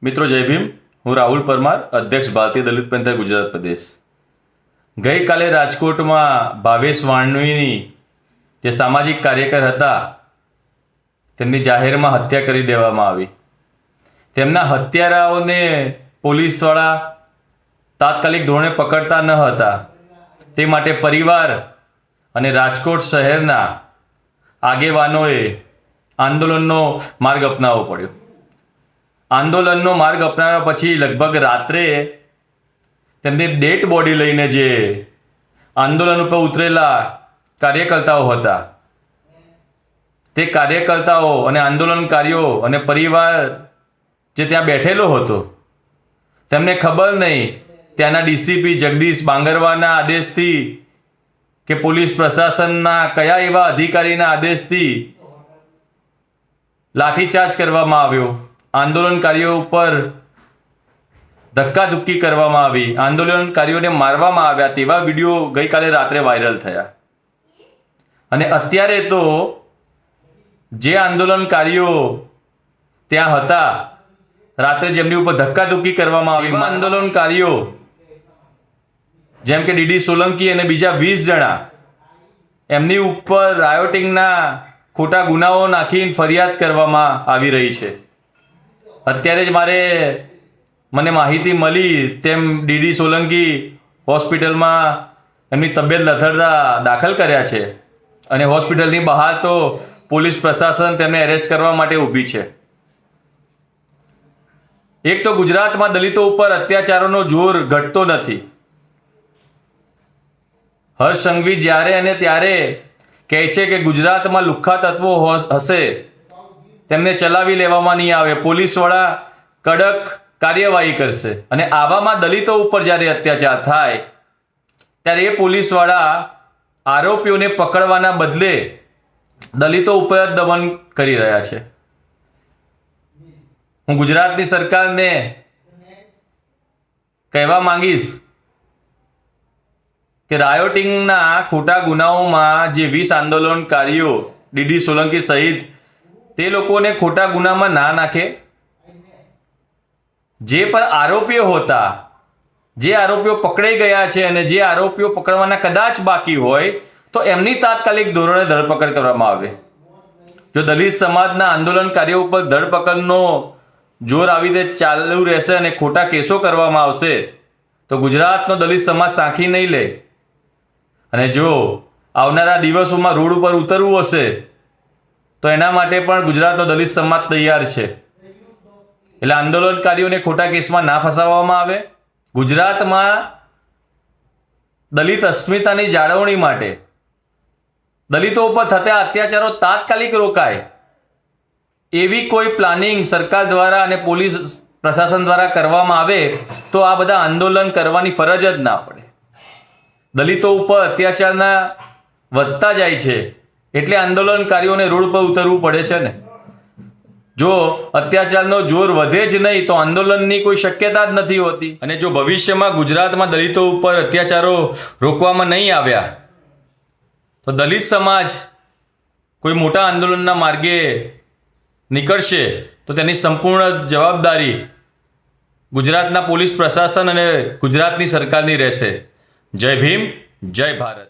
મિત્રો જય ભીમ। હું રાહુલ પરમાર, અધ્યક્ષ ભારતીય દલિત પંથ ગુજરાત પ્રદેશ। ગઈકાલે રાજકોટમાં ભાવેશ વાણવીની જે સામાજિક કાર્યકર હતા તેમની જાહેરમાં હત્યા કરી દેવામાં આવી। તેમના હત્યારાઓને પોલીસવાળા તાત્કાલિક ધોરણે પકડતા ન હતા, તે માટે પરિવાર અને રાજકોટ શહેરના આગેવાનોએ આંદોલનનો માર્ગ અપનાવવો પડ્યો। આંદોલનનો માર્ગ અપનાવ્યા પછી લગભગ રાત્રે તેમની ડેડ બોડી લઈને જે આંદોલન ઉપર ઉતરેલા કાર્યકર્તાઓ હતા તે કાર્યકર્તાઓ અને આંદોલનકારીઓ અને પરિવાર જે ત્યાં બેઠેલો હતો તેમને ખબર નહીં ત્યાંના ડીસીપી જગદીશ બાંગરવાના આદેશથી કે પોલીસ પ્રશાસનના કયા એવા અધિકારીના આદેશથી લાઠીચાર્જ કરવામાં આવ્યો, આંદોલનકારીઓ ઉપર ધક્કાધુક્કી કરવામાં આવી, આંદોલનકારીઓને મારવામાં આવ્યા તેવા વિડીયો ગઈકાલે રાત્રે વાયરલ થયા। અને અત્યારે તો જે આંદોલનકારીઓ ત્યાં હતા રાત્રે જેમની ઉપર ધક્કાધુક્કી કરવામાં આવી, આંદોલનકારીઓ જેમ કે ડીડી સોલંકી અને બીજા 20 જણા એમની ઉપર રાયોટિંગના ખોટા ગુનાઓ નાખીને ફરિયાદ કરવામાં આવી રહી છે। અત્યારે જ મને માહિતી મળી તેમ ડીડી સોલંકી હોસ્પિટલમાં એમની તબિયત લથડતા દાખલ કર્યા છે અને હોસ્પિટલની બહાર તો પોલીસ પ્રશાસન તેમને એરેસ્ટ કરવા માટે ઊભી છે। એક તો ગુજરાતમાં દલિતો ઉપર અત્યાચારોનો જોર ઘટતો નથી। હર્ષ સંઘવી જ્યારે અને ત્યારે કહે છે કે ગુજરાતમાં લુખ્ખા તત્વો હશે તેમને ચલાવી લેવામાં નહીં આવે, પોલીસવાળા કડક કાર્યવાહી કરશે, અને આવામાં દલિતો ઉપર જ્યારે અત્યાચાર થાય ત્યારે એ પોલીસવાળા આરોપીઓને પકડવાના બદલે દલિતો ઉપર જ દમન કરી રહ્યા છે। હું ગુજરાતની સરકારને કહેવા માંગીશ કે રાયોટિંગના ખોટા ગુનાઓમાં જે 20 આંદોલનકારીઓ ડીડી સોલંકી સહિત તે લોકોને ખોટા ગુનામાં ના નાખે। જે પર આરોપીઓ હતા, જે આરોપીઓ પકડાઈ ગયા છે અને જે આરોપીઓ પકડવાના કદાચ બાકી હોય તો એમની તાત્કાલિક ધોરણે ધરપકડ કરવામાં આવે। જો દલિત સમાજના આંદોલનકારીઓ ઉપર ધરપકડનો જોર આવી રીતે ચાલુ રહેશે અને ખોટા કેસો કરવામાં આવશે તો ગુજરાતનો દલિત સમાજ સાંખી નહીં લે। અને જો આવનારા દિવસોમાં રોડ ઉપર ઉતરવું હશે તો એના માટે પણ ગુજરાતનો દલિત સમાજ તૈયાર છે। એટલે આંદોલનકારીઓને ખોટા કેસમાં ના ફસાવવામાં આવે। ગુજરાતમાં દલિત અસ્મિતાની જાળવણી માટે દલિતો ઉપર થતા અત્યાચારો તાત્કાલિક રોકાય એવી કોઈ પ્લાનિંગ સરકાર દ્વારા અને પોલીસ પ્રશાસન દ્વારા કરવામાં આવે તો આ બધા આંદોલન કરવાની ફરજ જ ના પડે। દલિતો ઉપર અત્યાચારના વધતા જાય છે એટલે આંદોલનકારીઓને રોડ પર ઉતરવું પડે છે ને। જો અત્યાચારનો જોર વધે જ નહીં તો આંદોલનની કોઈ શક્યતા જ નથી હોતી। અને જો ભવિષ્યમાં ગુજરાતમાં દલિતો ઉપર અત્યાચારો રોકવામાં નહીં આવ્યા તો દલિત સમાજ કોઈ મોટા આંદોલનના માર્ગે નીકળશે તો તેની સંપૂર્ણ જવાબદારી ગુજરાતના પોલીસ પ્રશાસન અને ગુજરાતની સરકારની રહેશે। જય ભીમ, જય ભારત।